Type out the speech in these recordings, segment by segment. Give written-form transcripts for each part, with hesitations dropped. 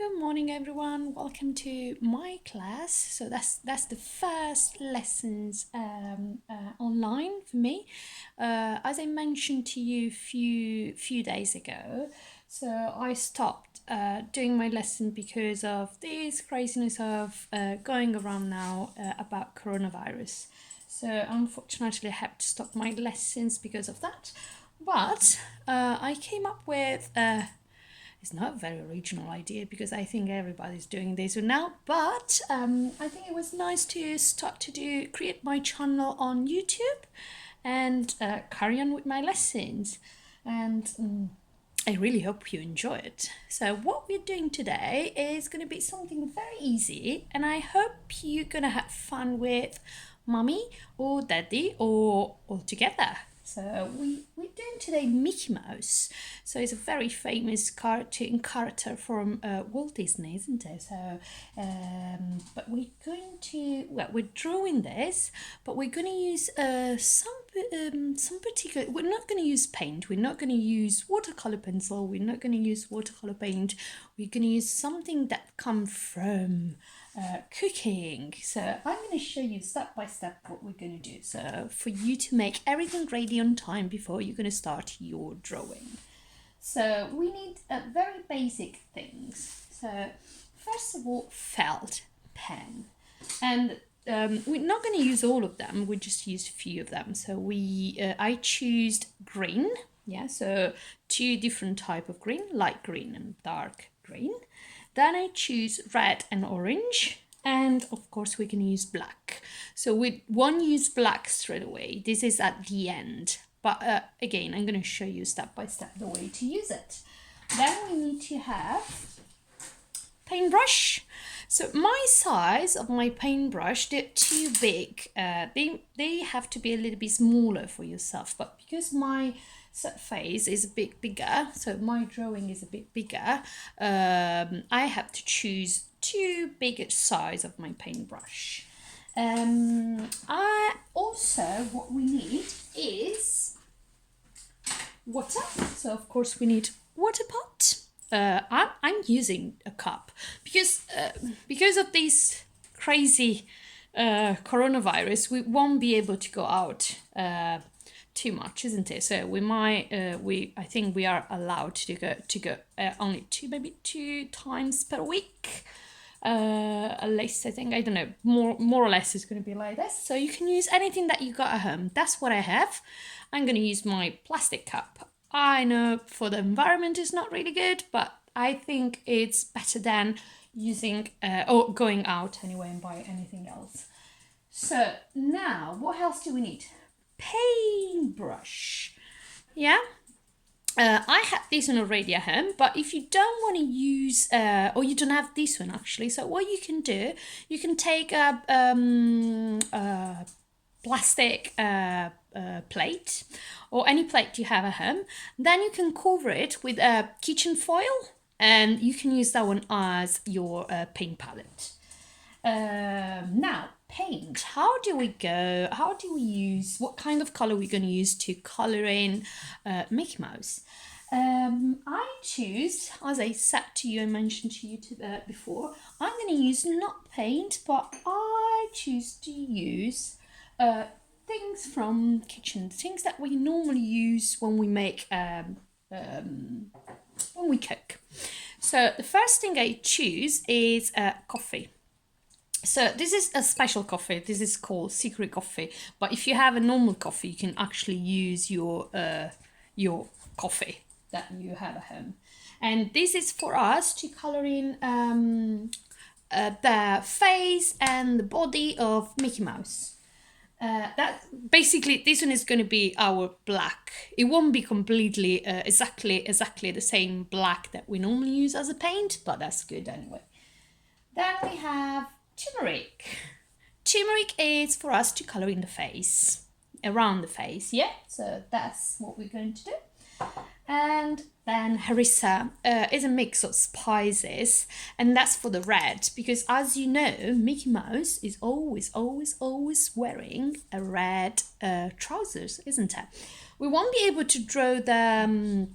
Good morning, everyone. Welcome to my class. So that's the first lessons online for me. As I mentioned to you few days ago, so I stopped doing my lesson because of this craziness of going around now about coronavirus. So unfortunately, I had to stop my lessons because of that. But I came up with it's not a very original idea because I think everybody's doing this now, but I think it was nice to start to create my channel on YouTube and carry on with my lessons. And I really hope you enjoy it. So what we're doing today is going to be something very easy, and I hope you're going to have fun with mummy or daddy or all together. So we're doing today Mickey Mouse. So it's a very famous cartoon character from Walt Disney, isn't it? So, but we're drawing this, but we're going to use some particular. We're not going to use paint. We're not going to use watercolor pencil. We're not going to use watercolor paint. We're going to use something that comes from cooking. So I'm going to show you step by step what we're going to do. So for you to make everything ready on time before you're going to start your drawing. So we need very basic things. So first of all, felt pen. And we're not going to use all of them. We just use a few of them. So I choose green. Yeah, so two different type of green, light green and dark green. Then I choose red and orange, and of course we can use black. So we won't use black straight away. This is at the end. But again, I'm going to show you step by step the way to use it. Then we need to have paintbrush. So my size of my paintbrush, they're too big. They have to be a little bit smaller for yourself. But because my face is a bit bigger, so my drawing is a bit bigger, I have to choose bigger size of my paintbrush. What we need is water. So of course we need water pot. I'm using a cup because of this crazy coronavirus. We won't be able to go out too much, isn't it? So I think we are allowed to go only maybe two times per week. At least I think, I don't know, more or less is going to be like this. So you can use anything that you got at home. That's what I have. I'm going to use my plastic cup. I know for the environment it's not really good, but I think it's better than using or going out anyway and buy anything else. So now what else do we need? Paintbrush. Yeah. I have this one already at home, but if you don't want to use, or you don't have this one actually, so what you can do, you can take a plastic plate or any plate you have at home, then you can cover it with a kitchen foil and you can use that one as your paint palette. Now, paint. How do we go? How do we use? What kind of color we're going to use to color in Mickey Mouse? I choose, as I said to you, I mentioned to you before, I'm going to use not paint, but I choose to use things from kitchen, things that we normally use when we make when we cook. So the first thing I choose is coffee. So this is a special coffee. This is called secret coffee. But if you have a normal coffee, you can actually use your coffee that you have at home. And this is for us to color in the face and the body of Mickey Mouse. That basically, this one is going to be our black. It won't be completely exactly the same black that we normally use as a paint, but that's good anyway. Then we have turmeric. Turmeric is for us to color in the face, around the face, yeah? So that's what we're going to do. And then harissa is a mix of spices, and that's for the red, because as you know, Mickey Mouse is always wearing a red trousers, isn't it? We won't be able to draw the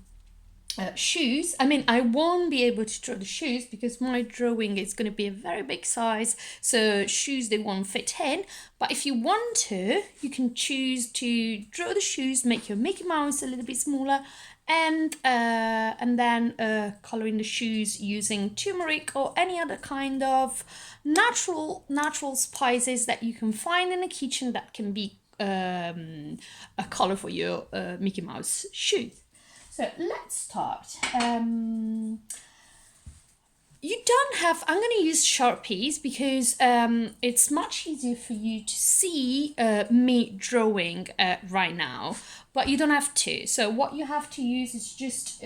shoes. I mean, I won't be able to draw the shoes because my drawing is going to be a very big size, so shoes they won't fit in. But if you want to, you can choose to draw the shoes, make your Mickey Mouse a little bit smaller, and then color in the shoes using turmeric or any other kind of natural spices that you can find in the kitchen that can be a color for your Mickey Mouse shoes. So let's start. You don't have, I'm going to use Sharpies because it's much easier for you to see me drawing right now, but you don't have to. So what you have to use is just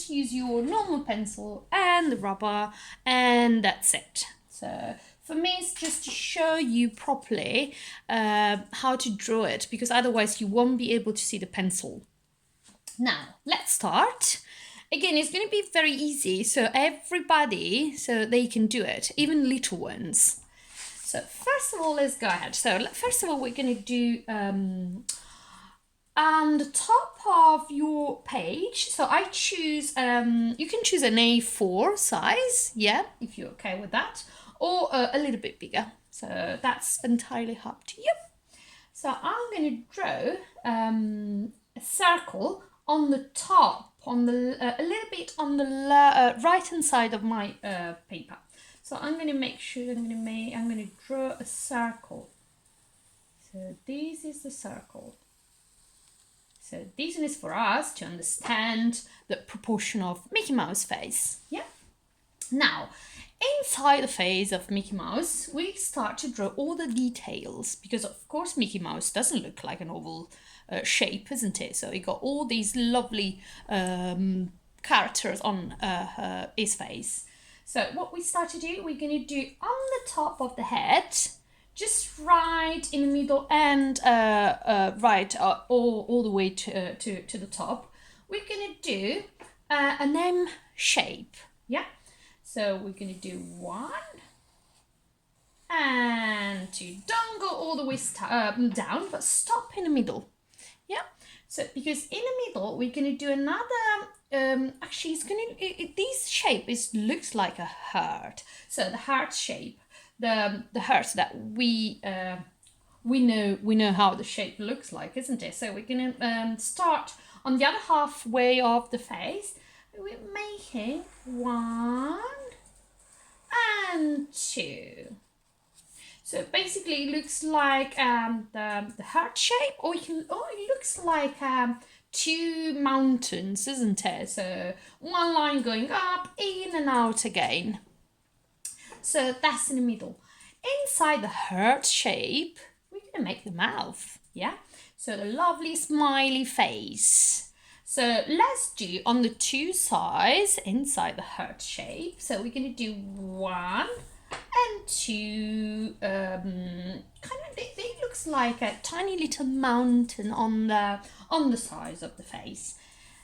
use your normal pencil and the rubber, and that's it. So for me, it's just to show you properly how to draw it, because otherwise you won't be able to see the pencil. Now, let's start. Again, it's going to be very easy, so everybody, so they can do it, even little ones. So first of all, let's go ahead. So first of all, we're going to do on the top of your page. So I choose, you can choose an A4 size, yeah, if you're okay with that, or a little bit bigger. So that's entirely up to you. So I'm going to draw a circle on the top, on the a little bit on the right hand side of my paper. So I'm going to make sure I'm going to draw a circle. So this is the circle. So this one is for us to understand the proportion of Mickey Mouse face. Yeah. Now, inside the face of Mickey Mouse, we start to draw all the details, because of course Mickey Mouse doesn't look like an oval shape, isn't it? So he got all these lovely characters on his face. So what we start to do, we're going to do on the top of the head, just right in the middle and right all the way to the top. We're going to do an M shape, yeah? So we're going to do 1 and 2. Don't go all the way down, but stop in the middle. Yeah. So because in the middle, we're going to do another. Actually, it's going to. This shape looks like a heart. So the heart shape, the heart that we know how the shape looks like, isn't it? So we're going to start on the other halfway of the face. We're making 1 and 2. So basically it looks like the heart shape, or it looks like 2 mountains, isn't it? So one line going up, in and out again. So that's in the middle. Inside the heart shape, we're going to make the mouth, yeah? So the lovely smiley face. So let's do on the 2 sides inside the heart shape. So we're going to do 1 and 2. Kind of, it looks like a tiny little mountain on the sides of the face.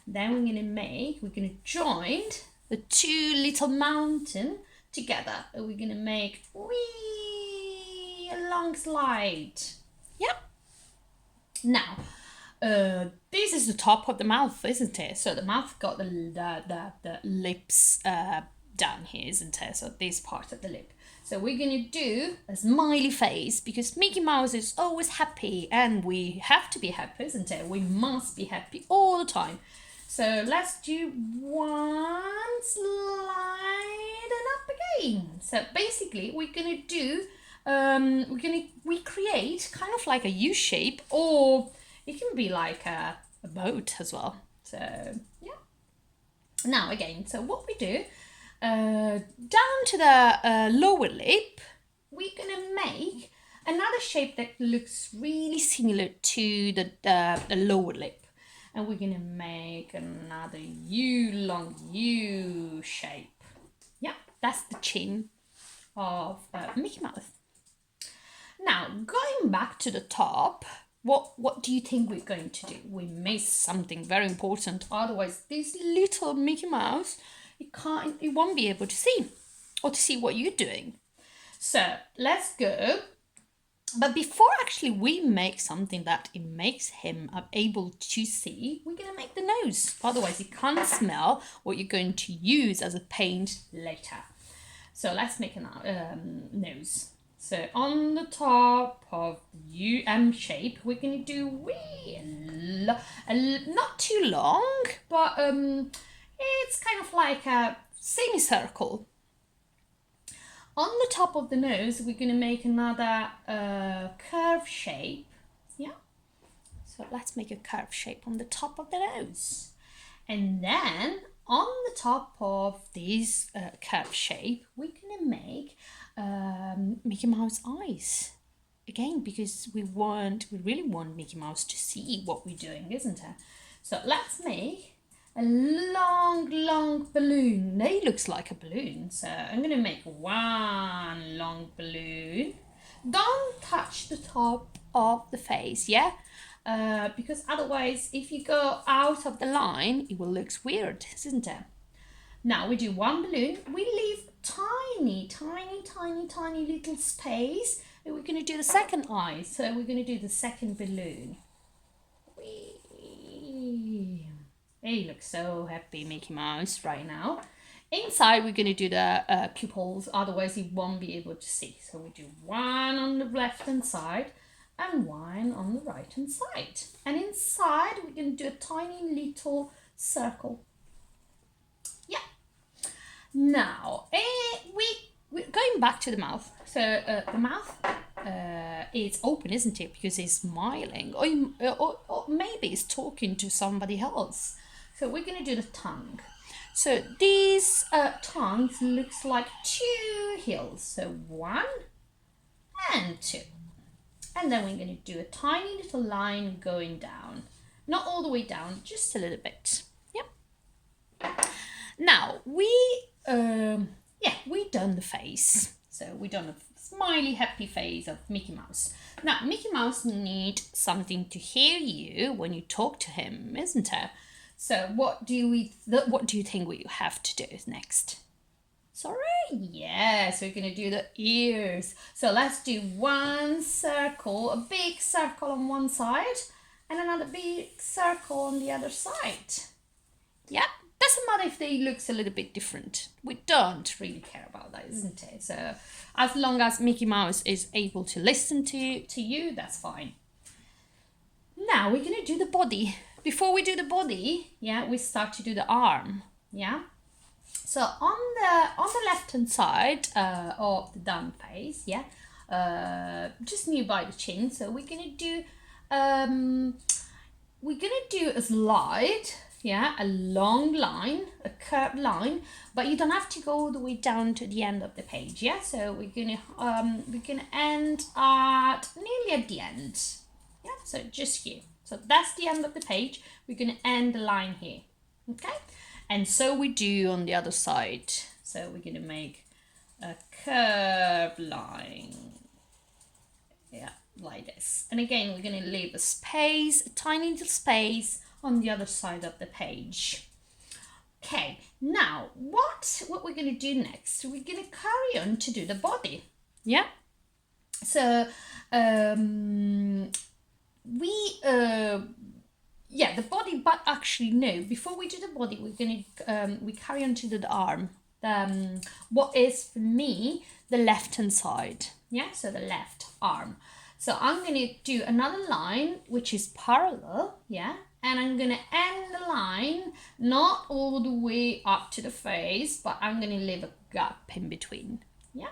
Then we're going to join the 2 little mountain together. We're going to make a long slide. Yep. Now, this is the top of the mouth, isn't it? So the mouth got the lips down here, isn't it? So this part of the lip. So we're going to do a smiley face, because Mickey Mouse is always happy, and we have to be happy, isn't it? We must be happy all the time. So let's do 1 slide and up again. So basically we're going to do, we create kind of like a U shape, or it can be like a boat as well. So yeah. Now again, so what we do, down to the lower lip, we're gonna make another shape that looks really similar to the lower lip, and we're gonna make another long U shape. Yeah, that's the chin of Mickey Mouse. Now going back to the top, what do you think we're going to do? We missed something very important. Otherwise, this little Mickey Mouse, it won't be able to see, or to see what you're doing. So let's go But before actually we make something that it makes him able to see, we're going to make the nose. Otherwise, he can't smell what you're going to use as a paint later. So let's make a nose. So on the top of the M shape, we're going to do not too long, but it's kind of like a semicircle. On the top of the nose, we're going to make another curve shape. Yeah. So let's make a curve shape on the top of the nose. And then on the top of this curve shape, we're going to make Mickey Mouse eyes. Again, because we really want Mickey Mouse to see what we're doing, isn't it? So let's make a long balloon. It looks like a balloon. So I'm going to make one long balloon. Don't touch the top of the face, yeah? Because otherwise, if you go out of the line, it will look weird, isn't it? Now we do one balloon. We leave tiny little space. And we're going to do the second eye. So we're going to do the second balloon. Whee! He looks so happy, Mickey Mouse, right now. Inside, we're going to do the pupils, otherwise he won't be able to see. So we do one on the left-hand side and one on the right-hand side. And inside, we're going to do a tiny little circle. Yeah. Now, we're going back to the mouth. So the mouth is open, isn't it? Because he's smiling. Or maybe he's talking to somebody else. So we're going to do the tongue. So these tongues looks like two hills. So one and two. And then we're going to do a tiny little line going down. Not all the way down, just a little bit. Yep. Now, we done the face. So we done a smiley, happy face of Mickey Mouse. Now, Mickey Mouse needs something to hear you when you talk to him, isn't it? So what do you think we have to do next? Sorry? Yeah, so we're going to do the ears. So let's do one circle, a big circle on one side and another big circle on the other side. Yeah, doesn't matter if they looks a little bit different. We don't really care about that, isn't it? So as long as Mickey Mouse is able to listen to you, that's fine. Now we're going to do the body. Before we do the body, yeah, we start to do the arm, yeah. So on the left hand side of the down face, yeah, just nearby the chin. So we're gonna do a slide, yeah, a long line, a curved line, but you don't have to go all the way down to the end of the page, yeah. So we're gonna end at nearly at the end, yeah. So just here. So that's the end of the page. We're going to end the line here, okay? And so we do on the other side. So we're going to make a curved line, yeah, like this. And again, we're going to leave a space, a tiny little space on the other side of the page. Okay, now what we're going to do next? We're going to carry on to do the body, yeah? So, the body, but actually no, before we do the body, we're gonna we carry on to do the arm, what is for me the left hand side, yeah, so the left arm. So I'm gonna do another line which is parallel, yeah, and I'm gonna end the line not all the way up to the face, but I'm gonna leave a gap in between, yeah.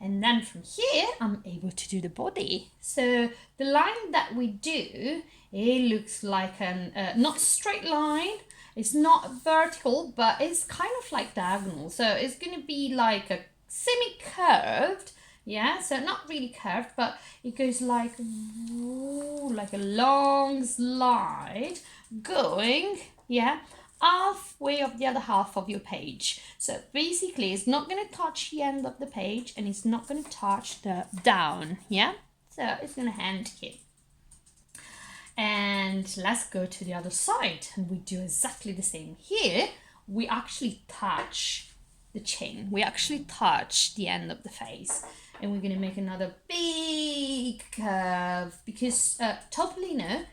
And then from here, I'm able to do the body. So the line that we do, it looks like an, not straight line, it's not vertical, but it's kind of like diagonal. So it's going to be like a semi-curved, yeah, so not really curved, but it goes like a long slide going, yeah, halfway of the other half of your page. So basically it's not going to touch the end of the page and it's not going to touch the down, yeah, so it's going to end here. And let's go to the other side and we do exactly the same. Here we actually touch the chin, we actually touch the end of the face, and we're going to make another big big curve because Topolino,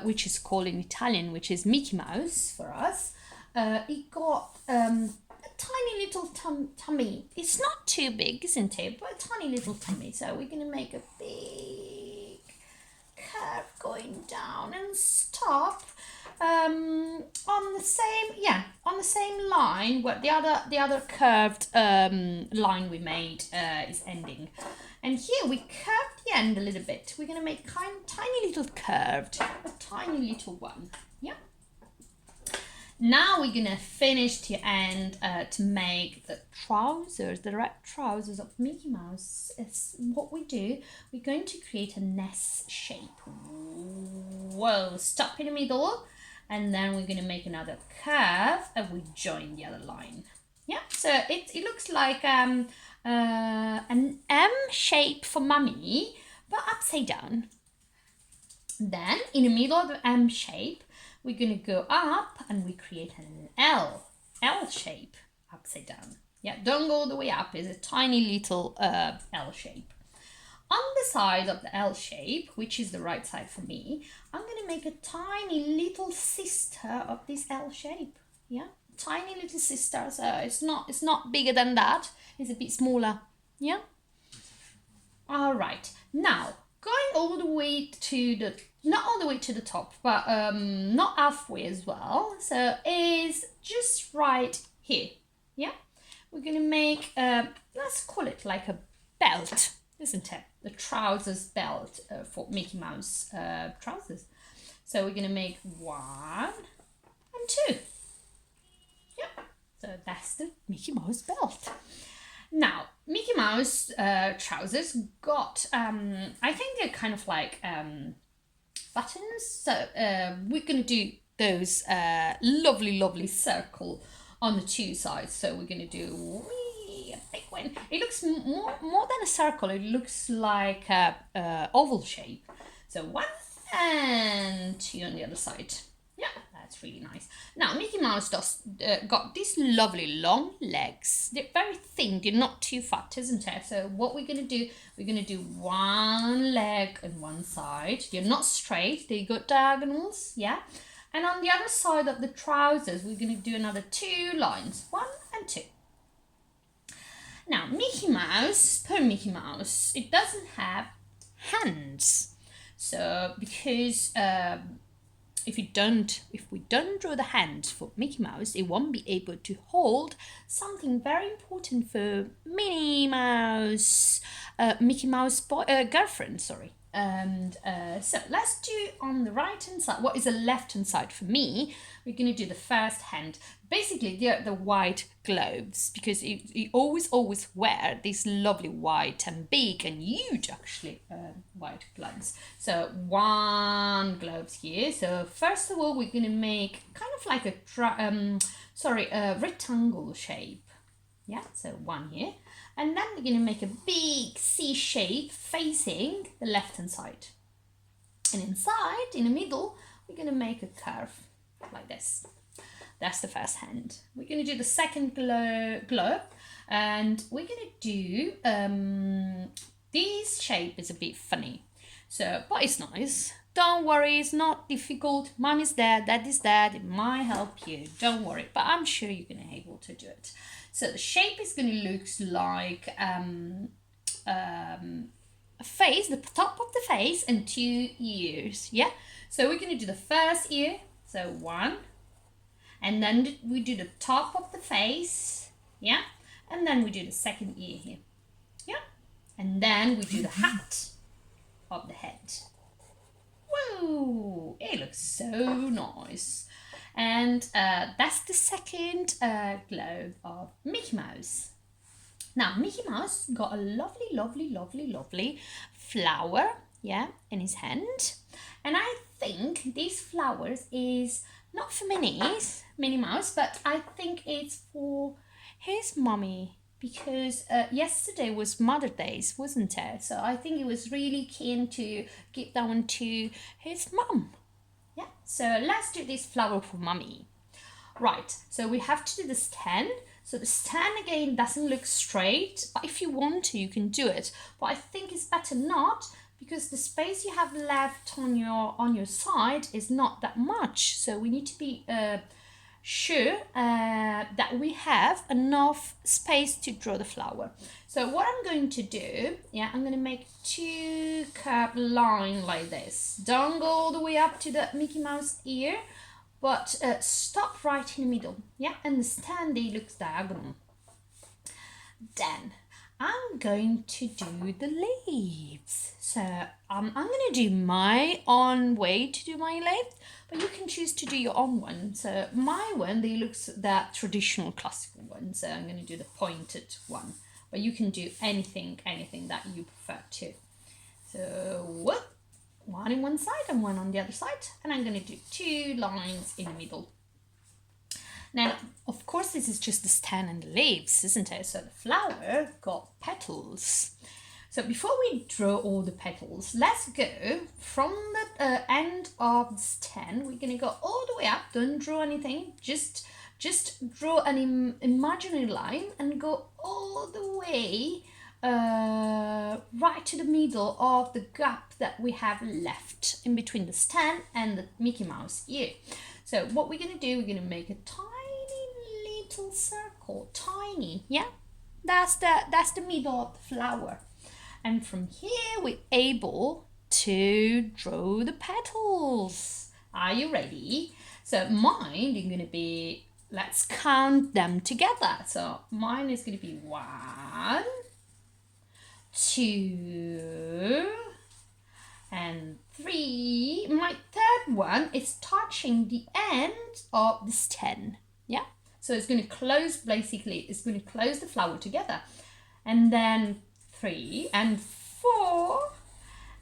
which is called in Italian, which is Mickey Mouse for us, it got a tiny little tummy. It's not too big, isn't it? But a tiny little tummy. So we're going to make a big curve going down and stop on the same line where the other curved line we made is ending. And here we curved the end a little bit. We're going to make tiny little curved, a tiny little one. Yeah. Now we're going to finish the end to make the trousers, the red trousers of Mickey Mouse. It's what we do. We're going to create an S shape. Whoa, stop in the middle. And then we're going to make another curve and we join the other line. Yeah, so it looks like an M shape for mummy, but upside down. Then in the middle of the M shape, we're going to go up and we create an L shape upside down. Yeah, don't go all the way up. It's a tiny little L shape. On the side of the L shape, which is the right side for me, I'm going to make a tiny little sister of this L shape. Yeah, tiny little sister. So it's not bigger than that. It's a bit smaller. Yeah. All right. Now going all the way to the, not all the way to the top, but not halfway as well. So is just right here. Yeah. We're going to make let's call it like a belt, isn't it? The trousers belt for Mickey Mouse trousers. So we're going to make 1 and 2. Yep. So that's the Mickey Mouse belt. Now, Mickey Mouse trousers got, I think they're kind of like buttons. So we're going to do those lovely circle on the 2 sides. So we're going to do a big one. It looks more than a circle. It looks like a oval shape. So 1 and 2 on the other side. Yeah, that's really nice. Now Mickey Mouse got these lovely long legs. They're very thin. They're not too fat, isn't it? So what we're gonna do? We're gonna do 1 leg on one side. They're not straight. They got diagonals. Yeah. And on the other side of the trousers, we're gonna do another 2 lines. 1 and 2. Now, Mickey Mouse, poor Mickey Mouse, it doesn't have hands. So, because if we don't draw the hands for Mickey Mouse, it won't be able to hold something very important for Minnie Mouse, Mickey Mouse girlfriend, sorry. And so let's do on the right hand side, what is the left hand side for me, we're going to do the first hand. Basically, they're the white gloves because you always wear these lovely white and big and huge actually white gloves. So 1 gloves here. So first of all, we're going to make kind of like a rectangle shape. Yeah, so 1 here. And then we're going to make a big C shape facing the left hand side. And inside, in the middle, we're going to make a curve like this. That's the first hand. We're going to do the second glove and we're going to do, this shape is a bit funny. So, but it's nice. Don't worry, it's not difficult. Mom is there, Dad is there, it might help you. Don't worry, but I'm sure you're going to be able to do it. So the shape is going to look like a face, the top of the face and 2 ears. Yeah. So we're going to do the first ear. So 1. And then we do the top of the face. Yeah. And then we do the second ear here. Yeah. And then we do the hat of the head. Whoa. It looks so nice. And that's the second glove of Mickey Mouse. Now, Mickey Mouse got a lovely flower, yeah, in his hand. And I think these flowers is not for Minnie Mouse, but I think it's for his mommy. Because yesterday was Mother's Day, wasn't it? So I think he was really keen to give that one to his mum. Yeah, so let's do this flower for mummy. Right, so we have to do the stand. So the stand again doesn't look straight, but if you want to, you can do it. But I think it's better not, because the space you have left on your side is not that much. So we need to be sure that we have enough space to draw the flower. So what I'm going to do, yeah, I'm going to make two curved lines like this. Don't go all the way up to the Mickey Mouse ear, but stop right in the middle, yeah, and the standee looks diagonal. Then I'm going to do the leaves. So I'm going to do my own way to do my leaves, but you can choose to do your own one. So my one, they looks that traditional classical one. So I'm going to do the pointed one, but you can do anything that you prefer to. So one on one side and one on the other side, and I'm going to do two lines in the middle. Now, of course, this is just the stem and the leaves, isn't it? So the flower got petals. So before we draw all the petals, let's go from the end of the stem. We're going to go all the way up. Don't draw anything. Just draw an imaginary line and go all the way right to the middle of the gap that we have left in between the stem and the Mickey Mouse ear. So what we're going to do, we're going to make a tiny little circle, tiny, yeah? That's the middle of the flower. And from here, we're able to draw the petals. Are you ready? So mine is going to be, let's count them together. So mine is going to be 1, 2, and 3. My third one is touching the end of the stem. Yeah. So it's going to close, basically, it's going to close the flower together. And then 3 and 4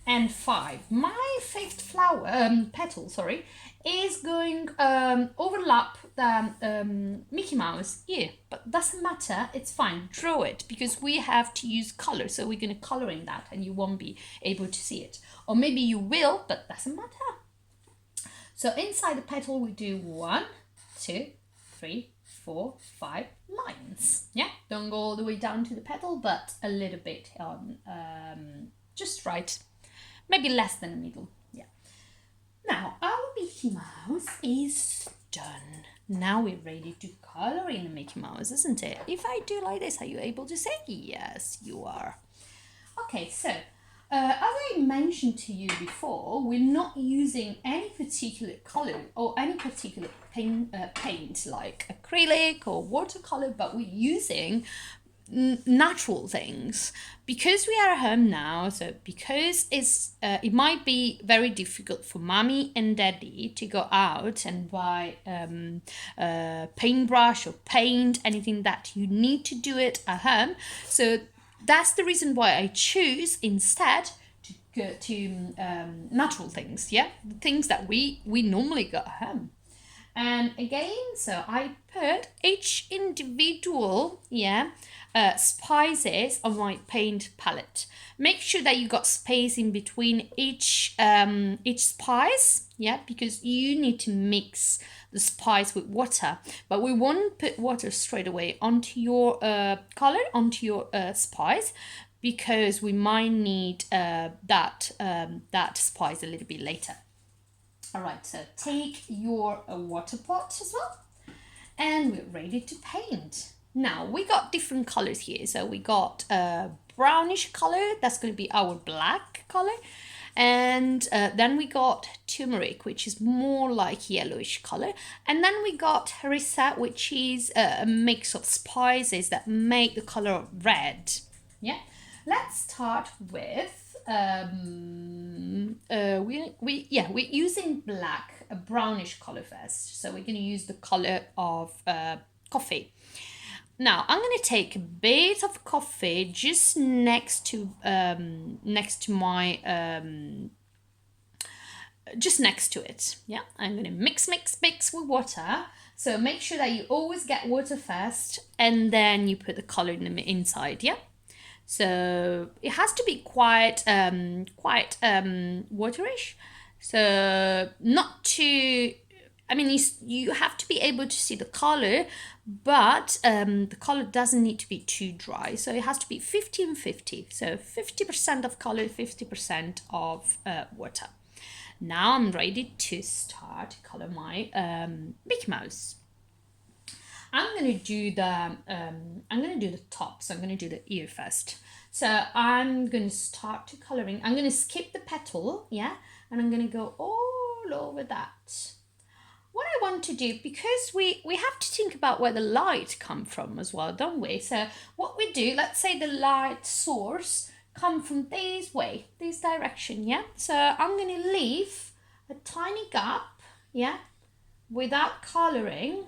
and 5. My fifth flower, petal, sorry, is going overlap the Mickey Mouse ear. But doesn't matter, it's fine. Draw it, because we have to use color. So we're going to color in that and you won't be able to see it. Or maybe you will, but doesn't matter. So inside the petal we do 1, 2, 3, 4, 5 lines. Yeah, don't go all the way down to the petal, but a little bit on, just right, maybe less than the middle. Yeah. Now our Mickey Mouse is done. Now we're ready to color in the Mickey Mouse, isn't it? If I do like this, are you able to say yes? You are. Okay, so as I mentioned to you before, we're not using any particular color or any particular paint like acrylic or watercolor, but we're using natural things because we are at home now. So because it might be very difficult for mommy and daddy to go out and buy paintbrush or paint, anything that you need to do it at home. So that's the reason why I choose instead to go to natural things, yeah, the things that we normally got at home. And again, so I put each individual, spices on my paint palette. Make sure that you got space in between each spice, yeah, because you need to mix the spice with water, but we won't put water straight away onto your color, onto your spice, because we might need that spice a little bit later. All right, so take your water pot as well, and we're ready to paint. Now we got different colors here. So we got a brownish color, that's going to be our black color. And then we got turmeric, which is more like yellowish color. And then we got harissa, which is a mix of spices that make the color red. Yeah. Let's start with we're using black, a brownish color first. So we're going to use the color of coffee. Now I'm going to take a bit of coffee just next to my just next to it. Yeah, I'm going to mix with water. So make sure that you always get water first and then you put the color in the inside. Yeah. So it has to be quite waterish. So not too, I mean, you have to be able to see the color, but the color doesn't need to be too dry, so it has to be 50 and 50, so 50% of color, 50% of water. Now I'm ready to start to color my Mickey Mouse. I'm gonna do the top, so I'm gonna do the ear first. So I'm gonna start to coloring. I'm gonna skip the petal, yeah, and I'm gonna go all over that. What I want to do, because we have to think about where the light come from as well, don't we? So what we do, let's say the light source come from this way, this direction, yeah. So I'm gonna leave a tiny gap, yeah, without coloring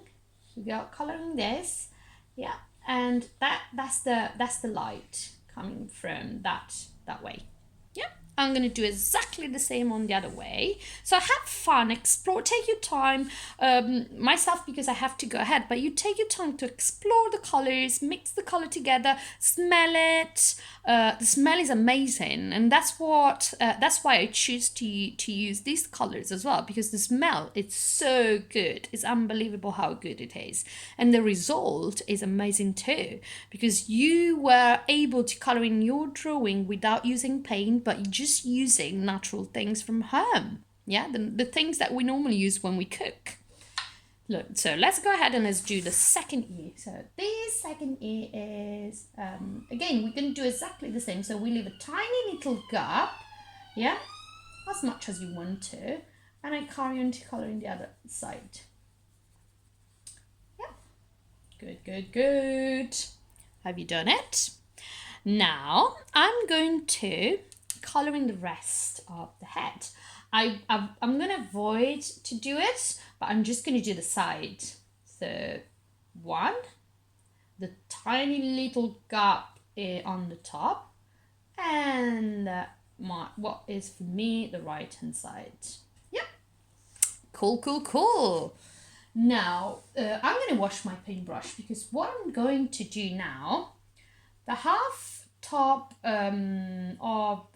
this, yeah, and that's the light coming from that way. Yeah, I'm gonna do exactly the same on the other way. So have fun, explore, take your time. Myself, because I have to go ahead, but you take your time to explore the colors, mix the color together, smell it. The smell is amazing, and that's why I choose to use these colors as well, because the smell, it's so good. It's unbelievable how good it is, and the result is amazing too, because you were able to color in your drawing without using paint, but just using natural things from home. Yeah, the things that we normally use when we cook. Look, so let's go ahead and let's do the second ear. So this second ear is, again, we're going to do exactly the same. So we leave a tiny little gap, yeah, as much as you want to. And I carry on to coloring the other side. Yeah, good, good, good. Have you done it? Now I'm going to color in the rest of the head. I'm going to avoid to do it, but I'm just going to do the side. So one, the tiny little gap on the top, and what is for me the right hand side. Yep. Cool, cool, cool. Now I'm going to wash my paintbrush, because what I'm going to do now, the half top of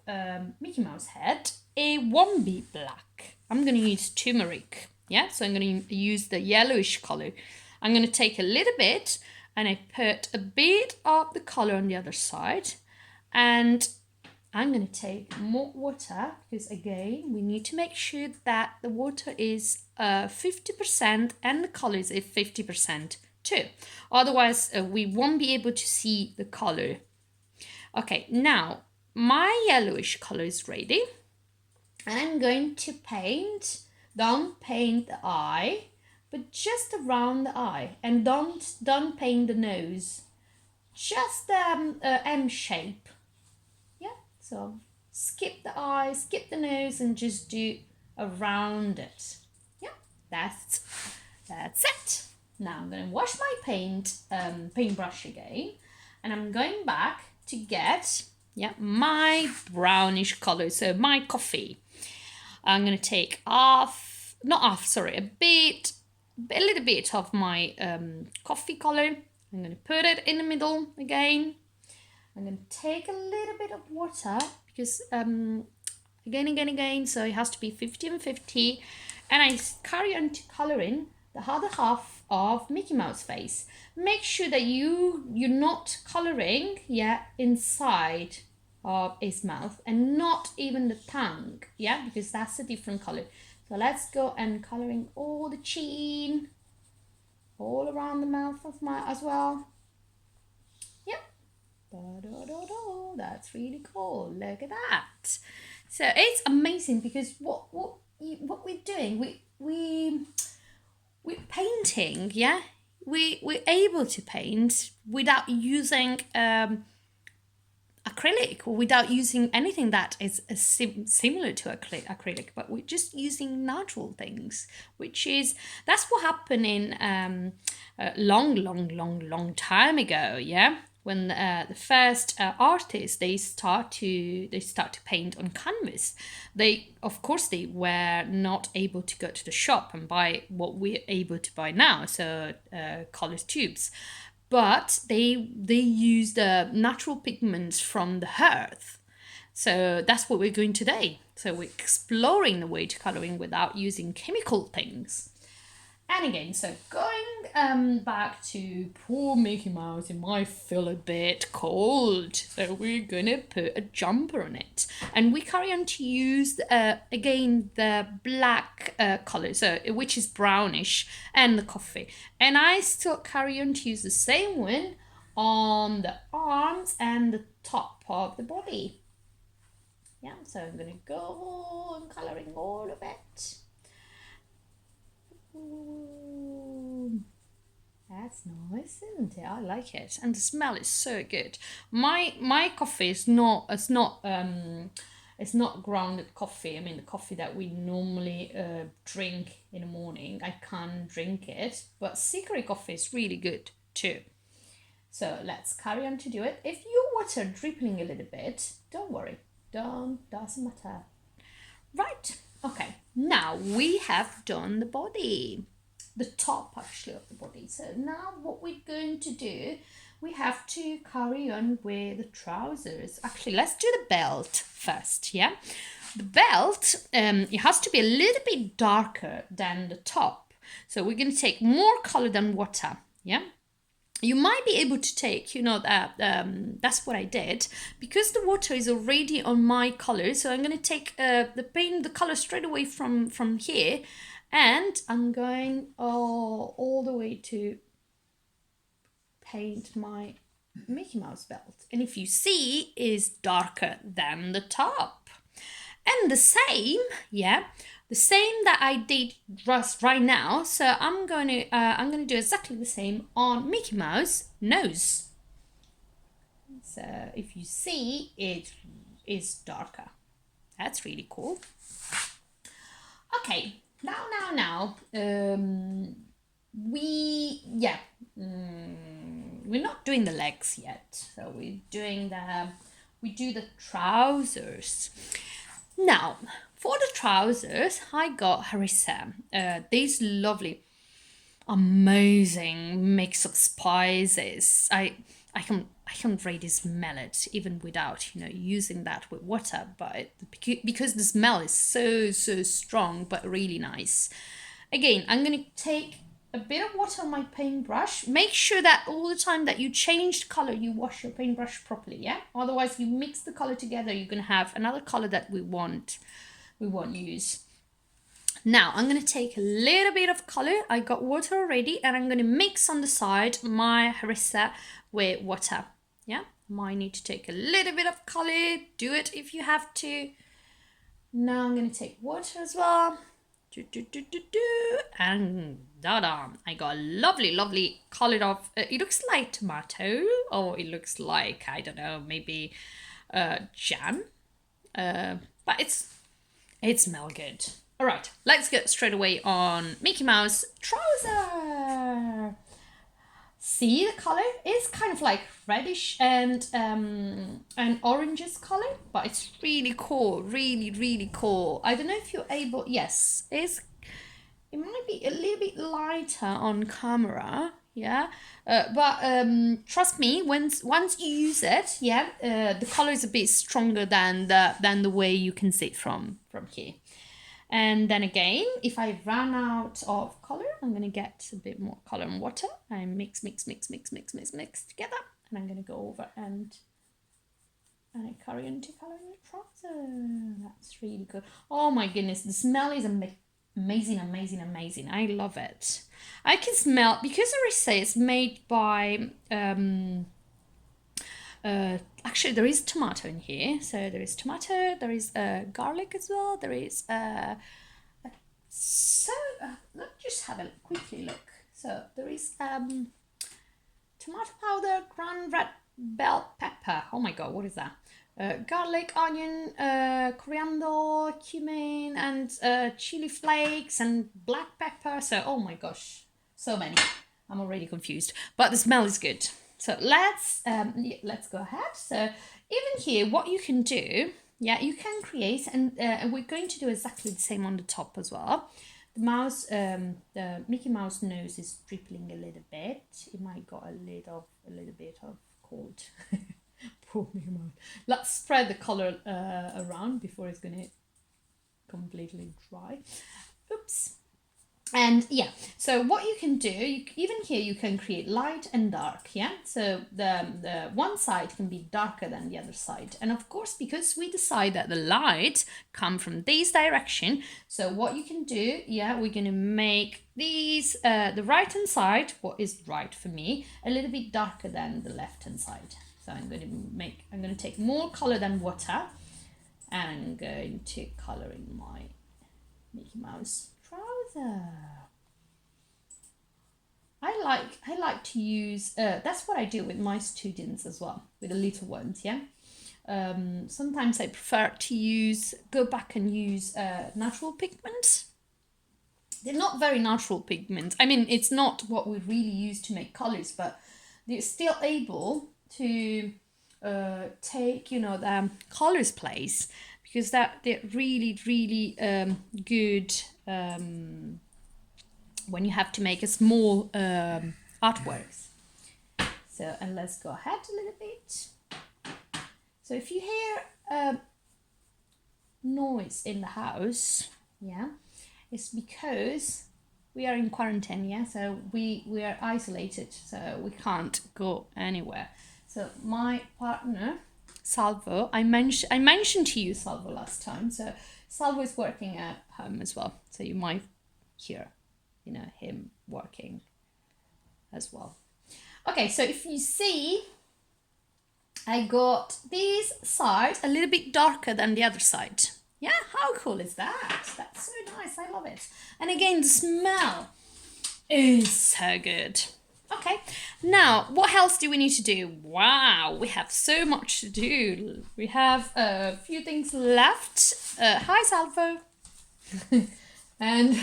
Mickey Mouse head, it won't be black. I'm going to use turmeric. Yeah, so I'm going to use the yellowish color. I'm going to take a little bit and I put a bit of the color on the other side, and I'm going to take more water, because again we need to make sure that the water is 50% and the color is 50% too. Otherwise we won't be able to see the color. Okay, now my yellowish color is ready. And I'm going to paint, don't paint the eye, but just around the eye, and don't paint the nose, just the M shape. Yeah, so skip the eye, skip the nose, and just do around it. Yeah, that's it. Now I'm going to wash my paintbrush again, and I'm going back to get my brownish color, so my coffee. I'm going to take a little bit of my coffee color. I'm going to put it in the middle again. I'm going to take a little bit of water, because again, so it has to be 50 and 50. And I carry on to coloring the other half of Mickey Mouse face. Make sure that you're not coloring inside of his mouth, and not even the tongue, because that's a different color. So let's go and coloring all the chin, all around the mouth of my as well. Yep. That's really cool. Look at that. So it's amazing, because what we're doing, we're painting, we're able to paint without using acrylic, or without using anything that is similar to acrylic, but we're just using natural things, that's what happened in long time ago, when the first artists they start to paint on canvas. They were not able to go to the shop and buy what we're able to buy now, so color tubes, but they use the natural pigments from the earth. So that's what we're doing today. So we're exploring the way to coloring without using chemical things. And again, so going back to poor Mickey Mouse, it might feel a bit cold. So we're gonna put a jumper on it. And we carry on to use, again, the black color, so which is brownish, and the coffee. And I still carry on to use the same one on the arms and the top of the body. Yeah, so I'm gonna go on coloring all of it. Ooh, that's nice, isn't it? I like it, and the smell is so good. My coffee is not. It's not grounded coffee. I mean, the coffee that we normally drink in the morning. I can't drink it, but secret coffee is really good too. So let's carry on to do it. If your water dripping a little bit, don't worry. Doesn't matter. Right. Okay. Now we have done the body, the top actually of the body. So now what we're going to do, we have to carry on with the trousers. Actually, let's do the belt first. Yeah. The belt, it has to be a little bit darker than the top. So we're going to take more color than water. Yeah. You might be able to take, that that's what I did, because the water is already on my color. So I'm going to take the color straight away from here, and I'm going all the way to paint my Mickey Mouse belt. And if you see, is darker than the top. And the same, the same that I did just right now. So I'm gonna do exactly the same on Mickey Mouse nose. So if you see, it is darker. That's really cool. Okay, now, we're not doing the legs yet. So we do the trousers. Now, for the trousers, I got Harissa. These lovely, amazing mix of spices. I can really smell it even without using that with water, but because the smell is so strong but really nice. Again, I'm gonna take a bit of water on my paintbrush. Make sure that all the time that you change color, you wash your paintbrush properly, yeah? Otherwise, you mix the color together, you're gonna have another color that we won't use. Now, I'm gonna take a little bit of color. I got water already, and I'm gonna mix on the side my harissa with water, yeah? Might need to take a little bit of color. Do it if you have to. Now I'm gonna take water as well. And da-da, I got a lovely color of, it looks like tomato, or it looks like, I don't know, maybe jam, but it smells good. All right, let's get straight away on Mickey Mouse trouser. See, the color is kind of like reddish and oranges color, but it's really cool, really cool. I don't know if you're able. Yes, it might be a little bit lighter on camera, yeah, but trust me, once you use it, the color is a bit stronger than the way you can see it from here. And then again, if I run out of color, I'm gonna get a bit more color and water and mix together. And I'm gonna go over and I carry on to coloring the trouser. That's really good. Oh my goodness, the smell is amazing. I love it. I can smell, because Harissa is made by actually there is tomato in here. So there is tomato, there is garlic as well, there is let's just have a quickly look. So there is tomato powder, ground red bell pepper. Oh my god, what is that? Garlic, onion, coriander, cumin, and chili flakes and black pepper. So, oh my gosh, so many. I'm already confused, but the smell is good. So let's go ahead. So even here, what you can do, you can create, and we're going to do exactly the same on the top as well. The Mickey Mouse nose is dripping a little bit. It might got a little bit of cold. Poor Mickey Mouse. Let's spread the color around before it's gonna completely dry. Oops. And yeah, so what you can do, even here you can create light and dark, yeah? So the one side can be darker than the other side. And of course, because we decide that the light come from this direction, so what you can do, yeah, we're gonna make these, the right hand side, what is right for me, a little bit darker than the left hand side. So I'm gonna take more color than water, and I'm going to color in my Mickey Mouse trouser. I like to use, that's what I do with my students as well, with the little ones, yeah. Sometimes I prefer to go back and use natural pigments. They're not very natural pigments. I mean, it's not what we really use to make colors, but they're still able to take, you know, the colors place, because they're really, really good when you have to make a small artworks. So, and let's go ahead a little bit. So if you hear noise in the house, yeah, it's because we are in quarantine, yeah, so we are isolated, so we can't go anywhere. So my partner, Salvo, I mentioned to you Salvo last time, so Salvo is working at home as well, so you might hear, you know, him working as well. Okay, so if you see, I got this side a little bit darker than the other side. Yeah, how cool is that? That's so nice, I love it. And again, the smell is so good. Okay, now what else do we need to do? Wow, we have so much to do. We have a few things left. Hi, Salvo. And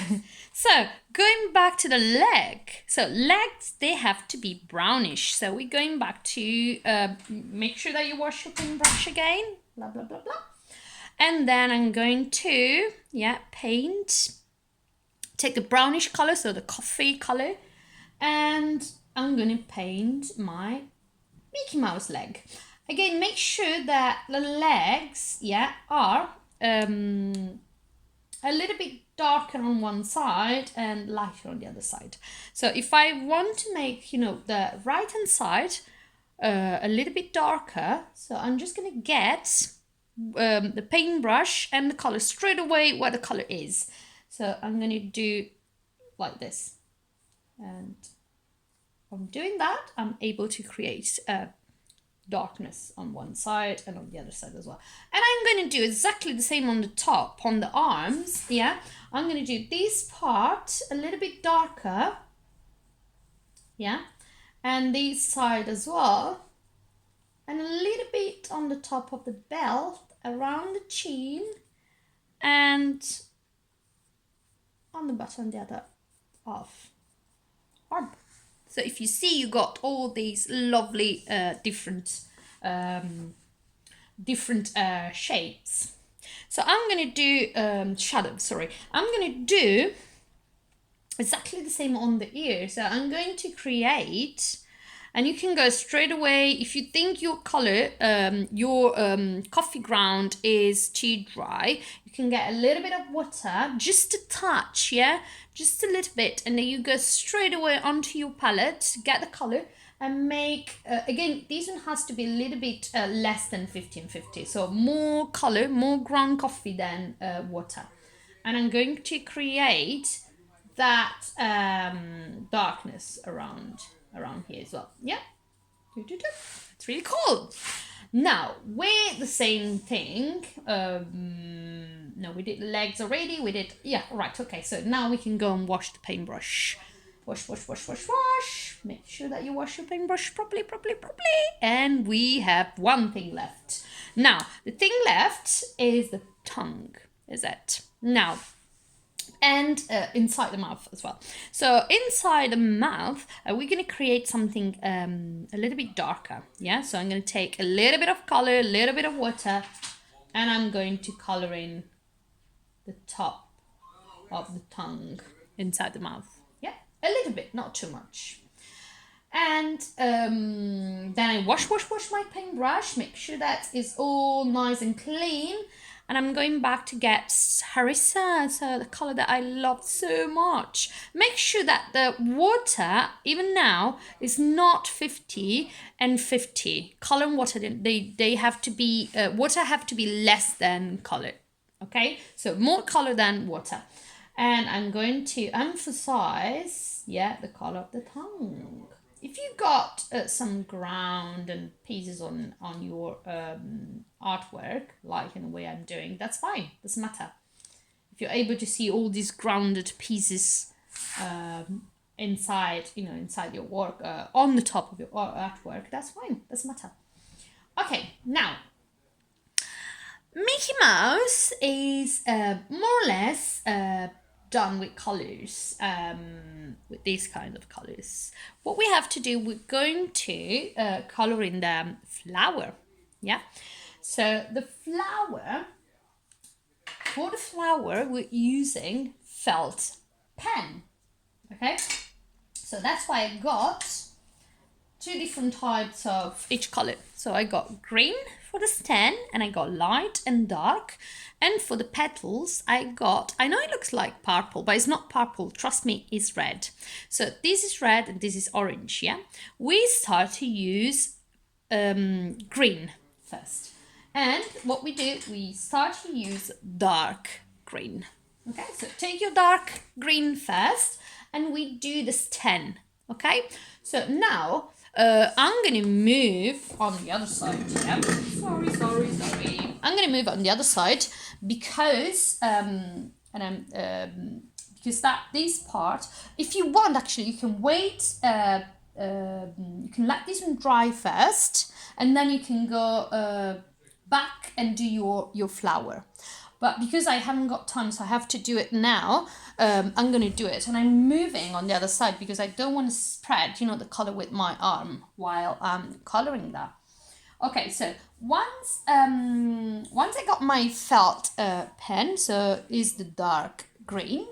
so going back to the leg. So legs, they have to be brownish. So we're going back to make sure that you wash your paintbrush again. Blah, blah, blah, blah. And then I'm going to, yeah, paint. Take the brownish color, so the coffee color. And I'm going to paint my Mickey Mouse leg. Again, make sure that the legs, yeah, are a little bit darker on one side and lighter on the other side. So if I want to make, you know, the right hand side a little bit darker, so I'm just going to get the paintbrush and the color straight away where the color is. So I'm going to do like this, and from doing that I'm able to create darkness on one side and on the other side as well. And I'm going to do exactly the same on the top, on the arms, yeah. I'm going to do this part a little bit darker, yeah, and this side as well, and a little bit on the top of the belt, around the chin, and on the bottom, the other half arm. So if you see, you got all these lovely different shapes. So I'm going to do shadows, sorry. I'm going to do exactly the same on the ear. So I'm going to create, and you can go straight away. If you think your color, your coffee ground is too dry, you can get a little bit of water, just a touch, yeah? Just a little bit, and then you go straight away onto your palette, get the color, and make, again, this one has to be a little bit less than 1550, so more color, more ground coffee than water. And I'm going to create that darkness around here as well. Yeah, it's really cool. Now with the same thing, no, we did the legs already, we did, yeah, right, okay, so now we can go and wash the paintbrush. Wash. Make sure that you wash your paintbrush properly. And we have one thing left. Now the thing left is the tongue, is it? Now, and inside the mouth as well. So inside the mouth, we're going to create something a little bit darker. Yeah, so I'm going to take a little bit of color, a little bit of water, and I'm going to color in the top of the tongue inside the mouth. Yeah, a little bit, not too much. And then I wash my paintbrush, make sure that is all nice and clean. and I'm going back to get harissa, so the color that I love so much. Make sure that the water, even now, is not 50 and 50. Color and water, they have to be, water have to be less than color. Okay, so more color than water. And I'm going to emphasize, yeah, the color of the tongue. If you got some ground and pieces on your artwork, like in the way I'm doing, that's fine, doesn't matter. If you're able to see all these grounded pieces inside, inside your work, on the top of your artwork, that's fine, doesn't matter. Okay, now Mickey Mouse is more or less done with colors, with these kind of colors. What we have to do, we're going to color in the flower. Yeah, so the flower, for the flower we're using felt pen. Okay, so that's why I got two different types of each color. So I got green for the stem, and I got light and dark. And for the petals, I know it looks like purple, but it's not purple. Trust me, it's red. So this is red and this is orange, yeah? We start to use green first. And what we do, we start to use dark green. Okay, so take your dark green first, and we do the stem, okay? So now, I'm going to move on the other side. Yeah. Sorry. I'm going to move on the other side because because this part, if you want, actually, you can wait. You can let this one dry first, and then you can go back and do your flower. But because I haven't got time, so I have to do it now, I'm going to do it. And I'm moving on the other side because I don't want to spread, the color with my arm while I'm coloring that. Okay, so once I got my felt pen, so is the dark green,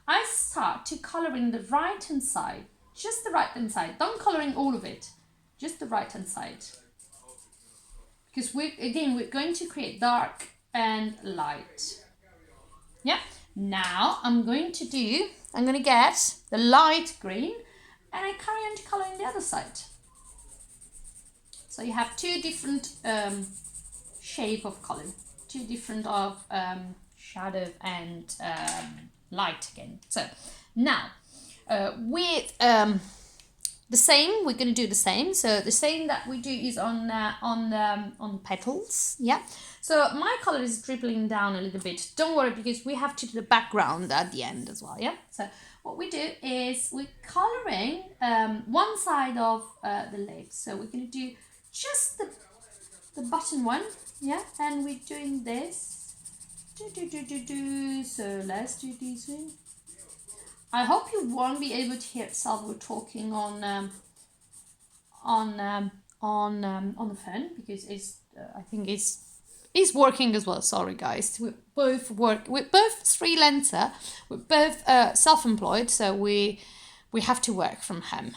I start to color in the right hand side, just the right hand side. Don't color in all of it, just the right hand side. Because we're going to create dark and light. Yeah. Now I'm going to get the light green, and I carry on to color in the other side. So you have two different shape of color, two different of shadow and light again. So now with the same, we're going to do the same. So the same that we do is on the petals. Yeah. So my color is dribbling down a little bit. Don't worry, because we have to do the background at the end as well. Yeah. So what we do is we're coloring one side of the legs. So we're going to do just the bottom one. Yeah. And we're doing this. So let's do this one. I hope you won't be able to hear Salvo talking on the phone, because I think it's working as well. Sorry guys, we're both freelancer, we're both self-employed, so we have to work from home.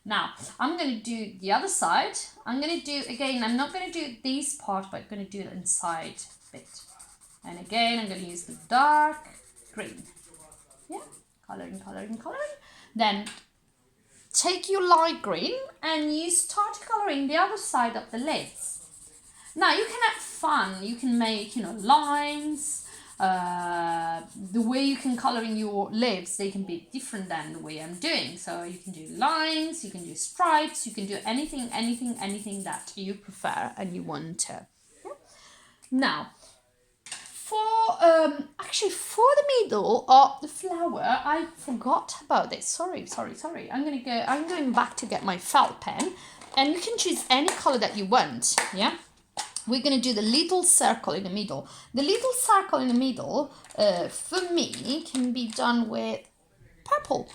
Now I'm going to do the other side. I'm going to do again. I'm not going to do this part, but I'm going to do the inside bit. And again, I'm going to use the dark green. Yeah. Coloring. Then take your light green and you start coloring the other side of the legs. Now you can add fun. You can make, lines. The way you can color in your legs, they can be different than the way I'm doing. So you can do lines, you can do stripes, you can do anything that you prefer and you want to. Yeah? Now, for the middle of the flower, I forgot about this. Sorry. I'm going back to get my felt pen, and you can choose any color that you want. Yeah. We're going to do the little circle in the middle. The little circle in the middle, for me, can be done with purple.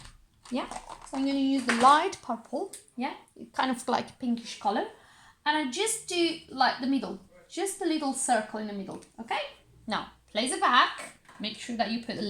Yeah. So I'm going to use the light purple. Yeah. Kind of like a pinkish color. And I just do like the middle. Just the little circle in the middle. Okay. Now, place it back. Make sure that you put the